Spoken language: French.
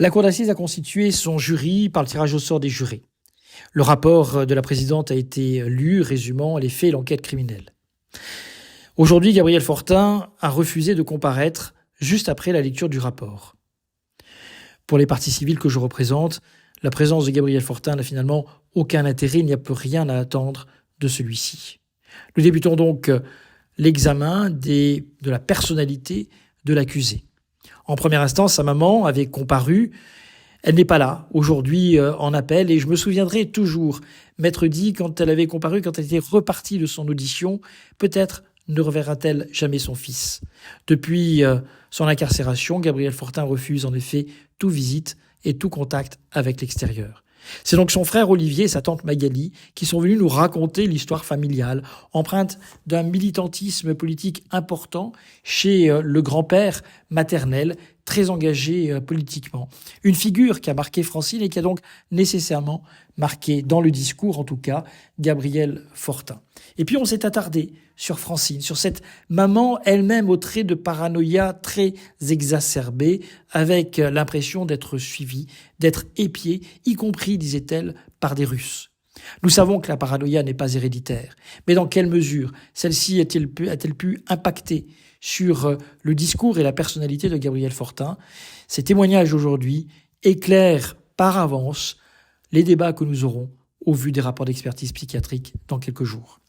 La cour d'assises a constitué son jury par le tirage au sort des jurés. Le rapport de la présidente a été lu, résumant les faits et l'enquête criminelle. Aujourd'hui, Gabriel Fortin a refusé de comparaître juste après la lecture du rapport. Pour les parties civiles que je représente, la présence de Gabriel Fortin n'a finalement aucun intérêt, il n'y a plus rien à attendre de celui-ci. Nous débutons donc l'examen de la personnalité de l'accusé. En première instance, sa maman avait comparu. Elle n'est pas là aujourd'hui en appel et je me souviendrai toujours m'être dit quand elle avait comparu, quand elle était repartie de son audition, peut-être ne reverra-t-elle jamais son fils. Depuis son incarcération, Gabriel Fortin refuse en effet toute visite et tout contact avec l'extérieur. C'est donc son frère Olivier et sa tante Magali qui sont venus nous raconter l'histoire familiale, empreinte d'un militantisme politique important chez le grand-père maternel, très engagé politiquement. Une figure qui a marqué Francine et qui a donc nécessairement marqué, dans le discours en tout cas, Gabriel Fortin. Et puis on s'est attardé sur Francine, sur cette maman elle-même aux traits de paranoïa très exacerbés, avec l'impression d'être suivie, d'être épiée, y compris, disait-elle, par des Russes. Nous savons que la paranoïa n'est pas héréditaire, mais dans quelle mesure celle-ci a-t-elle pu impacter sur le discours et la personnalité de Gabriel Fortin? Ces témoignages aujourd'hui éclairent par avance les débats que nous aurons au vu des rapports d'expertise psychiatrique dans quelques jours.